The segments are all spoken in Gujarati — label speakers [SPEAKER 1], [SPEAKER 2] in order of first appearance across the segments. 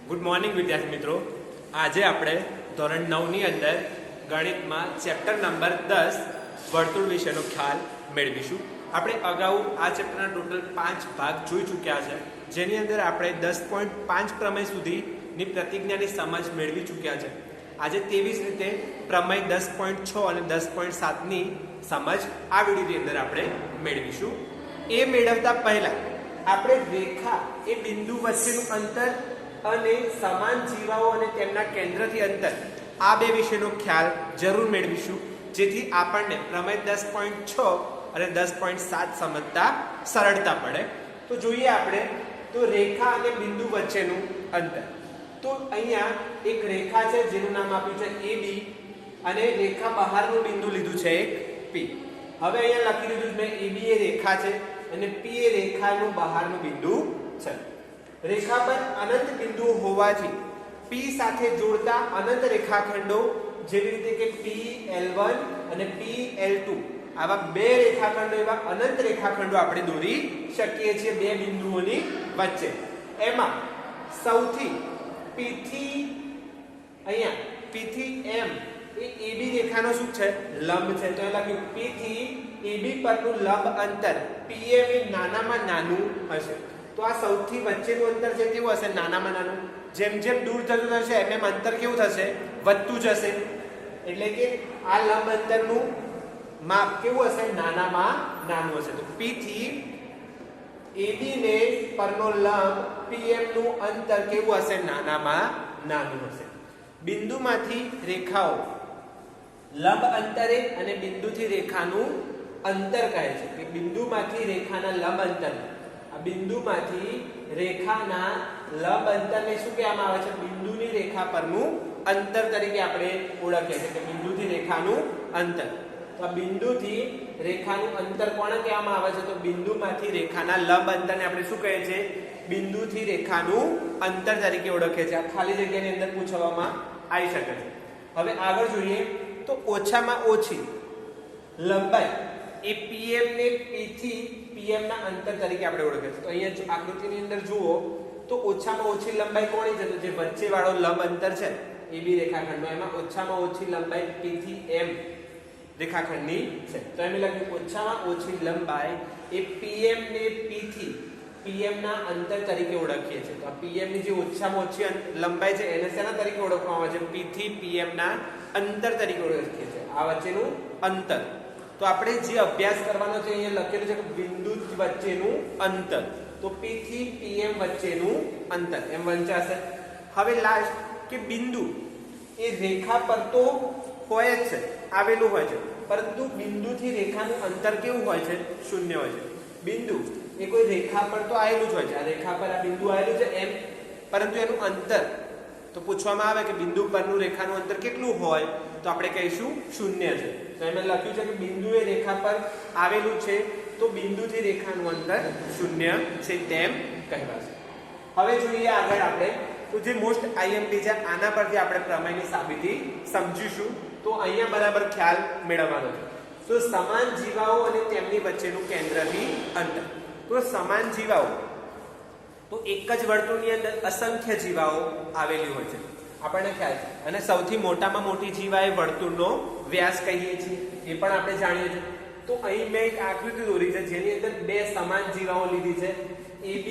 [SPEAKER 1] ગુડ મોર્નિંગ વિદ્યાર્થી મિત્રો. આજે આપણે ધોરણ 9 ની અંદર ગણિતમાં ચેપ્ટર નંબર 10 વર્તુળ વિશેનો ખ્યાલ મેળવીશું. આપણે અગાઉ આ ચેપ્ટરના ટોટલ 5 ભાગ જોઈ ચૂક્યા છે, જેની અંદર આપણે 10.5 પ્રમેય સુધીની પ્રતિજ્ઞાની સમજ મેળવી ચૂક્યા છે. આજે તેવી જ રીતે પ્રમેય 10.6 અને 10.7ની સમજ આ વિડીયોની અંદર આપણે મેળવીશું. એ મેળવતા પહેલા આપણે રેખા એ બિંદુ વચ્ચેનું અંતર અને સમાન જીવાઓ અને તેમના કેન્દ્રથી અંતર આ બે વિશેનો ખ્યાલ જરૂર મેળવીશું, જેથી આપણને પ્રમેય 10.6 અને 10.7 સમજતા સરળતા પડે. તો જોઈએ આપણે તો રેખા અને બિંદુ વચ્ચેનું અંતર. તો અહીંયા એક રેખા છે જેનું નામ આપ્યું છે AB અને રેખા બહારનું બિંદુ લીધું છે એક P. હવે અહીંયા લખી દીધું છે AB એ રેખા છે અને P એ રેખાનું બહારનું બિંદુ છે. રેખા પર અનંત બિંદુ હોવાથી P સાથે જોડતા અનંત રેખાખંડો જેવી રીતે કે PL1 અને PL2 આવા બે રેખાખંડો એવા અનંત રેખાખંડો આપણે દોરી શકીએ છીએ બે બિંદુઓની વચ્ચે. એમાં સૌથી P થી અહીંયા P થી M એ AB રેખાનો શું છે? લંબ છે. તો એ લખ્યું P થી AB પરનું લંબ અંતર PM એ નાનામાં નાનું હશે. તો આ સૌથી વચ્ચેનું અંતર છે કેવું હશે? નાનામાં નાનું. જેમ જેમ દૂર જતું થશે એમ એમ અંતર કેવું થશે? વધતું જશે. એટલે કે આ લંબ અંતરનું માપ કેવું હશે? નાનામાં નાનું હશે. તો P થી AB ને પરનો લંબ PM નું અંતર કેવું હશે? નાનામાં નાનું હશે. બિંદુમાંથી રેખાઓ લંબ અંતરે અને બિંદુથી રેખાનું અંતર કહે છે કે બિંદુમાંથી રેખાના લંબ અંતર, આ બિંદુમાંથી રેખાના લંબ અંતરને શું કહેવામાં આવે છે? બિંદુની રેખા પરનું અંતર તરીકે આપણે ઓળખીએ છીએ કે બિંદુથી રેખાનું અંતર. તો આ બિંદુથી રેખાનું અંતર કોને કહેવામાં આવે છે? તો બિંદુમાંથી રેખાના લંબ અંતરને આપણે શું કહીએ છીએ? બિંદુથી રેખાનું અંતર તરીકે ઓળખીએ છીએ. આ ખાલી જગ્યાની અંદર પૂછવામાં આવી શકે છે. હવે આગળ જોઈએ તો ઓછામાં ઓછી લંબાઈ એ PM ને P થી PM ના અંતર તરીકે આપણે ઓળખીએ છીએ. તો અહીંયા આકૃતિની અંદર જુઓ તો ઓછામાં ઓછી લંબાઈ કોની છે? તો જે વચ્ચે વાળો લંબ અંતર છે AB રેખાખંડનો, એમાં ઓછામાં ઓછી લંબાઈ P થી M રેખાખંડની છે. તો એમ લખ્યું ઓછામાં ઓછી લંબાઈ એ PM ને P થી PM ના અંતર તરીકે ઓળખીએ છીએ. તો આ PM ની જે ઓછામાં ઓછી લંબાઈ છે એને શેના તરીકે ઓળખવામાં આવે છે? P થી PM ના અંતર તરીકે ઓળખીએ છીએ. આ વચ્ચેનું અંતર. તો આપણે જે અભ્યાસ કરવાનો છે અહીંયા લખેલું છે કે બિંદુ વચ્ચેનું અંતર. તો P થી PM વચ્ચેનું અંતર એમ વંચાશે. હવે લાસ્ટ કે બિંદુ એ રેખા પર તો હોય જ છે, આવેલું હોય છે, પરંતુ બિંદુથી રેખાનું અંતર કેવું હોય છે? શૂન્ય હોય છે. બિંદુ એ કોઈ રેખા પર તો આવેલું જ હોય છે. આ રેખા પર આ બિંદુ આવેલું છે એમ, પરંતુ એનું અંતર તો પૂછવામાં આવે કે બિંદુ પરનું રેખાનું અંતર કેટલું હોય? તો આપણે કહીશું શૂન્ય છે. તો એમાં લખ્યું છે કે બિંદુ એ રેખા પર આવેલું છે તો બિંદુથી રેખાનું અંતર શૂન્ય છે તેમ કહેવાશે. હવે જોઈએ આગળ આપણે તો જે મોસ્ટ IMP છે આના પરથી આપણે પ્રમેયની સાબિતી સમજીશું. તો અહીંયા બરાબર ખ્યાલ મેળવવાનો છે. તો સમાન જીવાઓ અને તેમની વચ્ચેનું કેન્દ્રથી અંતર. તો સમાન જીવાઓ તો એક જ વર્તુળની અંદર અસંખ્ય જીવાઓ આવેલી હોય છે, આપણને ખ્યાલ છે. અને સૌથી મોટામાં મોટી જીવા એ વર્તુળનો વ્યાસ કહીએ છીએ, એ પણ આપણે જાણીએ છીએ. તો અહીં મેં એક આકૃતિ દોરી છે જેની અંદર બે સમાન જીવાઓ લીધી છે, AB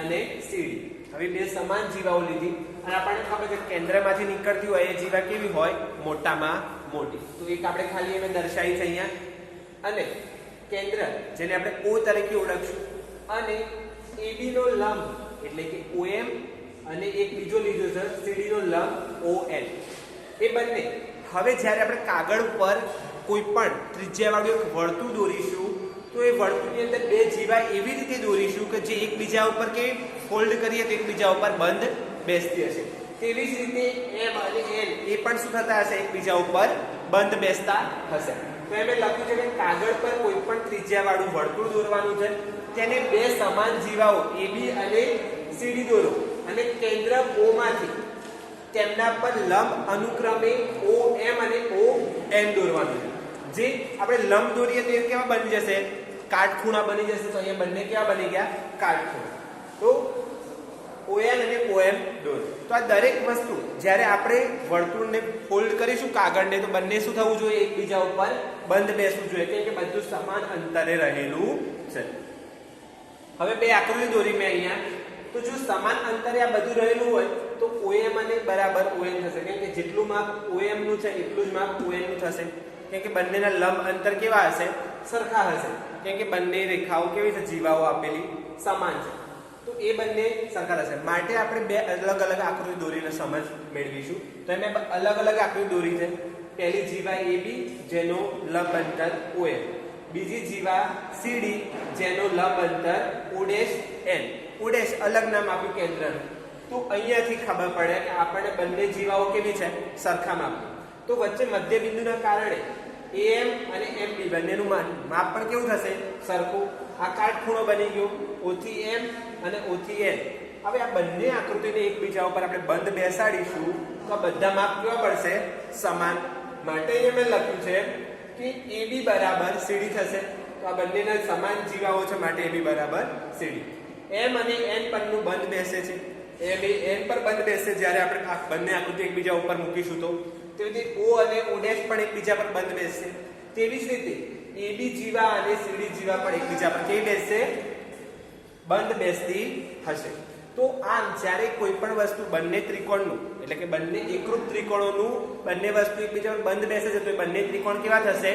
[SPEAKER 1] અને CD. હવે બે સમાન જીવાઓ લીધી અને આપણને ખબર છે કેન્દ્રમાંથી નીકળતી હોય એ જીવા કેવી હોય? મોટામાં મોટી. તો એક આપણે ખાલી એને દર્શાવી છે અહીંયા. અને કેન્દ્ર જેને આપણે O તરીકે ઓળખશું અને AB નો લંબ એટલે કે OM અને એક બીજો લીધો છે CD નો લંબ OL. એ બંને હવે જ્યારે આપણે કાગળ પર કોઈ પણ ત્રિજ્યાવાળું એક વર્તુળ દોરીશું તો એ વર્તુળની અંદર બે જીવા એવી રીતે દોરીશું કે જે એકબીજા ઉપર કે ફોલ્ડ કરીએ તો એકબીજા ઉપર બંધ બેસતી હશે. તેવી જ રીતે M અને N એ પણ શું થતા હશે? એકબીજા ઉપર બંધ બેસતા હશે. તો એમ લખ્યું છે કે કાગળ પર કોઈ પણ ત્રિજ્યાવાળું વર્તુળ દોરવાનું છે, તેને બે સમાન જીવાઓ AB અને CD દોરો અને કેન્દ્ર O માંથી તેમના પર લંબ અનુક્રમે OM અને ON દોરવાનું છે. જે આપણે લંબ દોરીએ તો એ કેવા બની જશે? કાટખૂણા બની જશે. તો અહીંયા બંને કેવા બની ગયા? કાટખૂણા. તો ON અને OM દોરો. તો આ દરેક વસ્તુ જ્યારે આપણે વર્તુળને ફોલ્ડ કરીશું કાગળને તો બંને શું થવું જોઈએ એકબીજા ઉપર બંધ બેસવું જોઈએ કેમ કે બધું સમાન અંતરે રહેલું છે હવે બે આકૃતિ દોરી મેં અહીંયા તો જો સમાન અંતરે આ બધું રહેલું હોય તો OM અને બરાબર ON થશે કેમ કે જેટલું માપ OM નું છે એટલું જ માપ ON નું થશે કેમ કે બંનેના લંબ અંતર કેવા હશે સરખા હશે કેમ કે બંને રેખાઓ કેવી છે જીવાઓ આપેલી સમાન છે તો એ બંને સરખા હશે માટે આપણે બે અલગ અલગ આકૃતિ દોરીને સમજ મેળવીશું તો મેં અલગ અલગ આકૃતિ દોરી છે પહેલી જીવા AB જેનો લંબ અંતર OM બીજી જીવા CD જેનો લંબ અંતર ON ઓડેશ અલગ નામ આપ્યું કેન્દ્રનું તો અહીંયાથી ખબર પડે કે આપણને બંને જીવાઓ કેવી છે સરખા માપ તો વચ્ચે મધ્ય બિંદુના કારણે AM અને MB બંનેનું માપ પણ કેવું થશે સરખું આ કાટખૂણો બની ગયો O થી M અને O થી N હવે આ બંને આકૃતિને એકબીજા ઉપર આપણે બંધ બેસાડીશું તો બધા માપ કેવા પડશે સમાન માટે અહીંયા મેં લખ્યું છે કે AB બરાબર CD થશે તો આ બંનેના સમાન જીવાઓ છે માટે AB બરાબર CD M અને N પરનું બંધ બેસે છે M એ N પર બંધ બેસે જ્યારે આપણે આ બંને આકૃતિ એકબીજા ઉપર મૂકીશું તો તેવી રીતે O અને O' પણ એકબીજા પર બંધ બેસશે તેવી જ રીતે AB જીવા અને CD જીવા પણ એકબીજા પર કેવી બેસશે બંધ બેસતી હશે તો આમ જ્યારે કોઈ પણ વસ્તુ બંને ત્રિકોણનું એટલે કે બંને એકરૂપ ત્રિકોણોનું બંને વસ્તુ એકબીજા પર બંધ બેસે છે તો બંને ત્રિકોણ કેવા થશે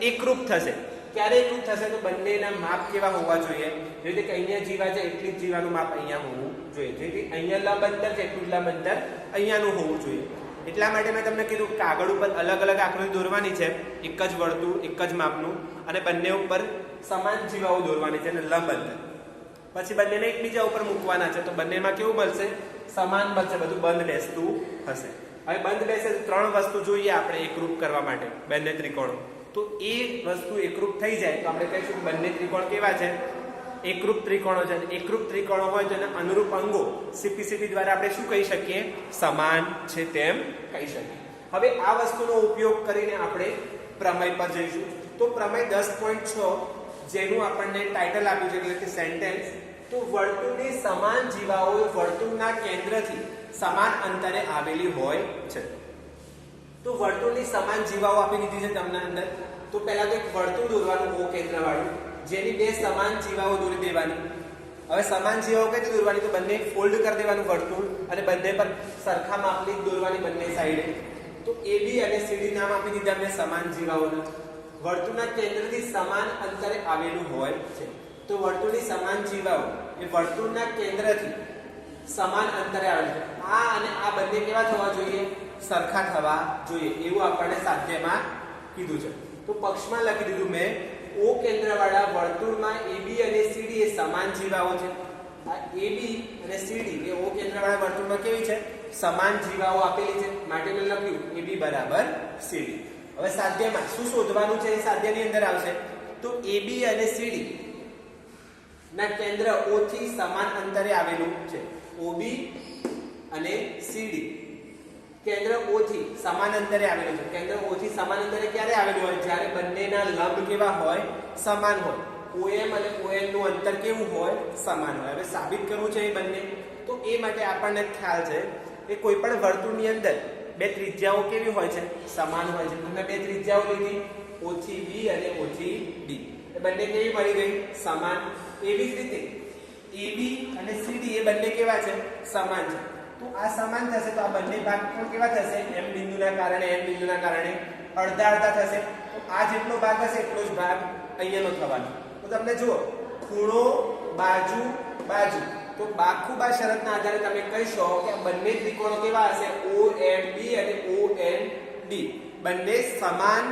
[SPEAKER 1] એકરૂપ થશે ક્યારે એકરૂપ થશે તો બંનેના માપ કેવા હોવા જોઈએ જેથી કે અહીંયા જીવા છે એટલી જ જીવાનું માપ અહીંયા હોવું જોઈએ જેથી અહીંયા લંબ અંતર છે એટલું લંબ અંતર અહીંયાનું હોવું જોઈએ એટલા માટે મેં તમને કીધું કાગળ ઉપર અલગ અલગ આકૃતિ દોરવાની છે એક જ વર્તુળ એક જ માપનું અને બંને ઉપર સમાન જીવાઓ દોરવાની છે અને લંબ અંતર પછી બંનેને એકબીજા ઉપર મૂકવાના છે તો બંનેમાં કેવું બનશે સમાન બનશે બધું બંધ બેસતું હશે હવે બંધ બેસે ત્રણ વસ્તુ જોઈએ આપણે એકરૂપ કરવા માટે બંને ત્રિકોણો તો એ વસ્તુ એકરૂપ થઈ જાય તો આપણે કહીશું કે બંને ત્રિકોણ કેવા છે એકરૂપ ત્રિકોણો છે એકરૂપ ત્રિકોણો હોય તો એના અનુરૂપ અંગો CPCD દ્વારા આપણે શું કહી શકીએ સમાન છે તેમ કહી શકીએ હવે આ વસ્તુનો ઉપયોગ કરીને આપણે પ્રમેય પર જઈશું તો પ્રમેય 10.6 જેનું આપણને ટાઇટલ આપ્યું છે એટલે કે સેન્ટેન્સ તો વર્તુળની સમાન જીવાઓ વર્તુળના કેન્દ્રથી સમાન અંતરે આવેલી હોય છે તો વર્તુળની સમાન જીવાઓ આપી દીધી છે તમને અંદર તો પહેલા તો એક વર્તુળ દોરવાનું O કેન્દ્ર વાળું જેની બે સમાન જીવાઓ દોરી દેવાની હવે સમાન જીવાઓ કઈ રીતે દોરવાની તો બંને ફોલ્ડ કરી દેવાનું વર્તુળ અને બંને પર સરખા માપની દોરવાની બંને સાઈડે તો AB અને CD નામ આપી દીધા મેં સમાન જીવાઓના વર્તુળના કેન્દ્રથી સમાન અંતરે આવેલું હોય છે તો વર્તુળની સમાન જીવાઓ એ વર્તુળના કેન્દ્રથી સમાન અંતરે આવેલું છે આ અને આ બંને કેવા થવા જોઈએ સરખા થવા જોઈએ એવું આપણને સ્વાધ્યાયમાં કીધું છે તો પક્ષમાં લખી દીધું મેં O કેન્દ્રવાળા વર્તુળમાં AB અને CD એ સમાન જીવાઓ છે આ AB અને CD એ O કેન્દ્રવાળા વર્તુળમાં કેવી છે સમાન જીવાઓ આપેલી છે માટે મેં લખ્યું AB બરાબર CD હવે સ્વાધ્યાયમાં શું શોધવાનું છે એ સ્વાધ્યાયની અંદર આવશે તો AB અને CD ના કેન્દ્ર O થી સમાન અંતરે આવેલું છે OB અને CD કેન્દ્ર O થી સમાન અંતરે આવેલું છે કેન્દ્ર O થી સમાન અંતરે ક્યારે આવેલું હોય જ્યારે બંનેના લંબ કેવા હોય સમાન હોય OM અને ON નું અંતર કેવું હોય સમાન હોય હવે સાબિત કરવું છે એ બંને તો એ માટે આપણને ખ્યાલ છે કે કોઈ પણ વર્તુળની અંદર બે ત્રિજ્યાઓ કેવી હોય છે સમાન હોય છે તમને બે ત્રિજ્યાઓ લીધી O થી B અને O થી D એ બંને કેવી મળી ગઈ સમાન એવી જ રીતે AB અને CD એ બંને કેવા છે સમાન છે તો આ સમાન થશે તો આ બંને ભાગ પણ કેવા થશે M બિંદુના કારણે N બિંદુના કારણે અડધા અડધા થશે તો આ જેટલો ભાગ હશે એટલો જ ભાગ અહીંયાનો થવાનો તો તમને જુઓ ખૂણો બાજુ બાજુ તો બાખુબા શરતના આધારે તમે કહીશો કે બંને ત્રિકોણો કેવા હશે OMB અને OND બંને સમાન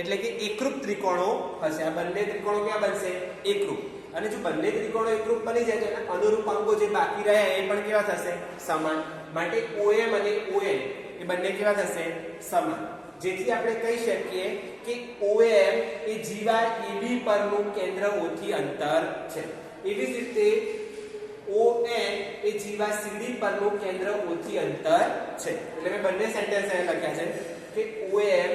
[SPEAKER 1] એટલે કે એકરૂપ ત્રિકોણો હશે આ બંને ત્રિકોણો કેવા બનશે એકરૂપ અને જો બંને ત્રિકોણો એકરૂપ બની જાય તો એના અનુરૂપ અંગો જે બાકી રહ્યા એ પણ કેવા થશે સમાન માટે OM અને ON એ બંને કેવા થશે સમાન જેથી આપણે કહી શકીએ કે OM એ જીવા AB પરનું કેન્દ્ર O થી અંતર છે એવી જ રીતે ON એ જીવા CD પરનું કેન્દ્ર O થી અંતર છે એટલે મેં બંને સેન્ટેન્સ અહીં લખ્યા છે કે OM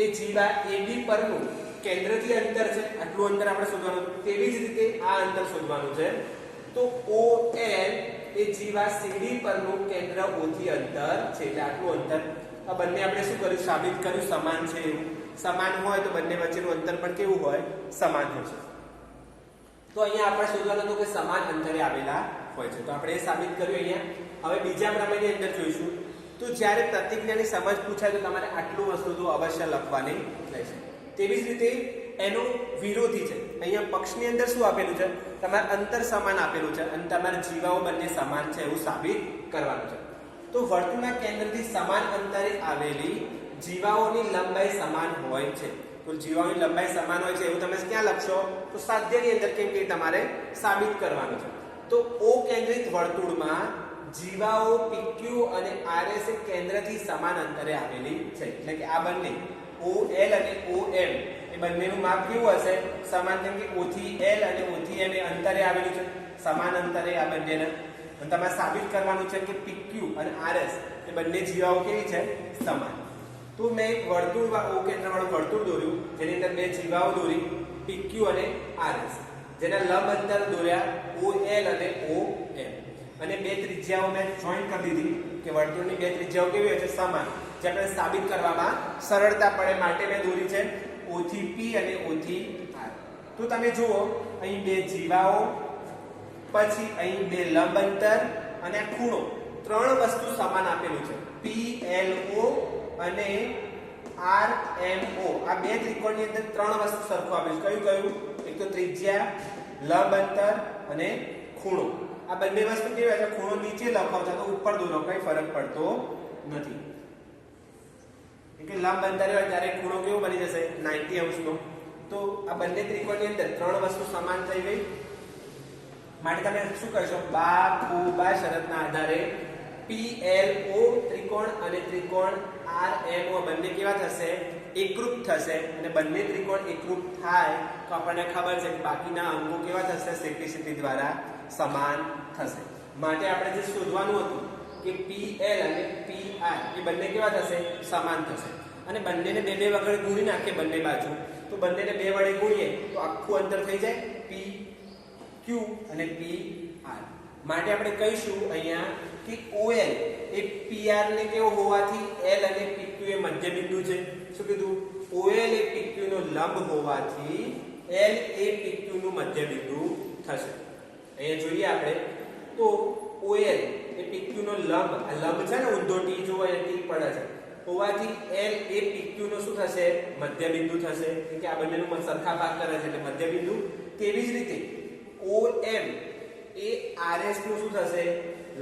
[SPEAKER 1] એ જીવા AB પરનું કેન્દ્રથી અંતર છે આટલું અંતર આપણે શોધવાનું તેવી જ રીતે આ અંતર શોધવાનું છે તો ON એ જીવા સીડી પરનું કેન્દ્ર O થી અંતર છે, એટલે આટલું અંતર. આ બંને આપણે શું કર્યું, સાબિત કર્યું સમાન છે એવું. સમાન હોય તો બંને વચ્ચેનું અંતર પણ કેવું હોય, સમાન હોય છે. તો અહીંયા આપણે શોધવાનું હતું કે સમાન અંતરે આવેલા હોય છે, તો આપણે એ સાબિત કર્યું અહીંયા. હવે બીજા પ્રમેયની અંદર જોઈશું. તો જ્યારે પ્રતિજ્ઞાની સમજ પૂછાય તો તમારે આટલું વસ્તુ તો અવશ્ય લખવાની રહેશે. તેવી જ રીતે એનો વિરોધી છે. અહીંયા પક્ષની અંદર શું આપેલું છે, તમારે અંતર સમાન આપેલું છે અને તમારા જીવાઓ બંને સમાન છે એવું સાબિત કરવાનું છે. તો વર્તુળના કેન્દ્રથી સમાન અંતરે આવેલી જીવાઓની લંબાઈ સમાન હોય છે. તો જીવાઓની લંબાઈ સમાન હોય છે એવું તમે ક્યાં લખશો, તો સાધ્યની અંદર, કેમ કે તમારે સાબિત કરવાનું છે. તો O કેન્દ્રિત વર્તુળમાં જીવાઓ PQ અને RS એ કેન્દ્રથી સમાન અંતરે આવેલી છે. એટલે કે આ બંને OL અને OM એ બંનેનું માપ કેવું હશે, સમાન, કેમ કે O થી L અને O થી M એ અંતરે આવેલું છે, સમાન અંતરે આ બંનેના. અને તમારે સાબિત કરવાનું છે કે PQ અને RS એ બંને જીવાઓ કેવી છે, સમાન. તો મેં એક વર્તુળ O કેન્દ્રવાળું વર્તુળ દોર્યું, જેની અંદર બે જીવાઓ દોરી PQ અને RS, જેના લંબ અંતર દોર્યા OL અને OM, અને બે ત્રિજ્યાઓ મેં જોઈન્ટ કરી દીધી કે વર્તુળની બે ત્રિજ્યાઓ કેવી હોય છે, સમાન, જે આપણે સાબિત કરવામાં સરળતા પડે માટે મેં દોરી છે O થી P અને O થી R. તો તમે જુઓ અહીં બે જીવાઓ, પછી અહીં બે લંબ અંતર અને આ ખૂણો, ત્રણ વસ્તુ સમાન આપેલું છે. PLO અને RMO, આ બે ત્રિકોણની અંદર ત્રણ વસ્તુ સરખું આપેલું છે. કયું કયું? એક તો ત્રિજ્યા, લંબ અંતર અને ખૂણો. આ બંને વસ્તુ કેવી છે, ખૂણો નીચે લખો તો ઉપર દોરો, કઈ ફરક પડતો નથી. કે લંબ અંતરે હોય ત્યારે ખૂણો કેવો બની જશે, 90 અંશનો. તો આ બંને ત્રિકોણની અંદર ત્રણ વસ્તુ સમાન થઈ ગઈ. માટે તમે શું કરશો, બા શરતના આધારે PLO ત્રિકોણ અને ત્રિકોણ RMO બંને કેવા થશે, એકરૂપ થશે. અને બંને ત્રિકોણ એકરૂપ થાય તો આપણને ખબર છે કે બાકીના અંગો કેવા થશે, સિમ્પ્લિસિટી દ્વારા સમાન થશે. માટે આપણે જે શોધવાનું હતું કે PL અને PR એ બંને કેવા થશે, સમાન થશે. અને બંનેને બે બે વગર ગુણી નાખીએ બંને બાજુ, તો બંનેને બે વડે ગુણીએ તો આખું અંતર થઈ જાય PQ અને PR. માટે આપણે કહીશું અહીંયા કે OL એ PR ને કેવો હોવાથી L અને PQ એ મધ્ય બિંદુ છે. શું કીધું? OL એ PQ નો લંબ હોવાથી L એ PQ નું મધ્ય બિંદુ થશે. અહીંયા જોઈએ આપણે તો OL એ PQ નો લંબ, આ લંબ છે ને ઊંધો T જો અહીંયા T પડે છે, હોવાથી L એ PQ નો શું થશે, મધ્ય બિંદુ થશે. કે આ બંનેનું સરખા ભાગ કરે છે એટલે મધ્ય બિંદુ. તેવી જ રીતે OM એ RS નું શું થશે,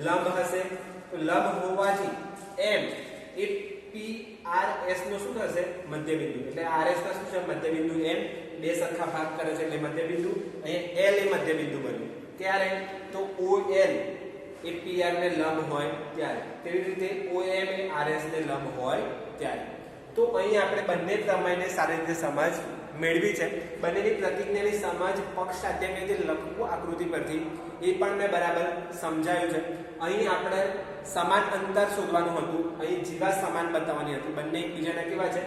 [SPEAKER 1] લંબ હશે. તો લંબ હોવાથી M એ PRS નું શું થશે, મધ્ય બિંદુ. એટલે RS ના શું છે, મધ્ય બિંદુ M, બે સરખા ભાગ કરે છે એટલે મધ્ય બિંદુ. અહીંયા L એ મધ્ય બિંદુ બન્યું. ક્યારે? તો OL એ PR ને લંબ હોય ત્યારે. તેવી રીતે OM એ RS ને લંબ હોય ત્યારે. તો અહીં આપણે બંને પ્રમેયને સારી રીતે સમજ મેળવી છે. બંનેની પ્રતિજ્ઞાની સમજ પક્ષ સાથે કઈ રીતે લખવું આકૃતિ પરથી એ પણ મેં બરાબર સમજાયું છે. અહીં આપણે સમાન અંતર શોધવાનું હતું, અહીં જીવા સમાન બતાવવાની હતી. બંને એકબીજાના કેવા છે,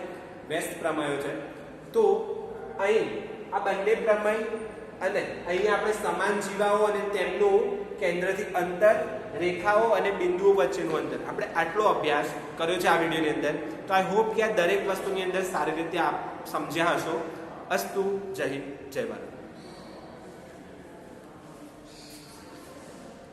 [SPEAKER 1] વ્યસ્ત પ્રમેયો છે. તો અહીં આ બંને પ્રમેય અને અહીં આપણે સમાન જીવાઓ અને તેમનું કેન્દ્રથી અંતર, રેખાઓ અને બિંદુઓ વચ્ચેનું અંતર, આપણે આટલો અભ્યાસ કર્યો છે આ વિડીયોની અંદર. તો આઈ હોપ કે આ દરેક વસ્તુની અંદર સારી રીતે આપ સમજ્યા હશો. અસ્તુ. જય હિન્દ, જય ભારત.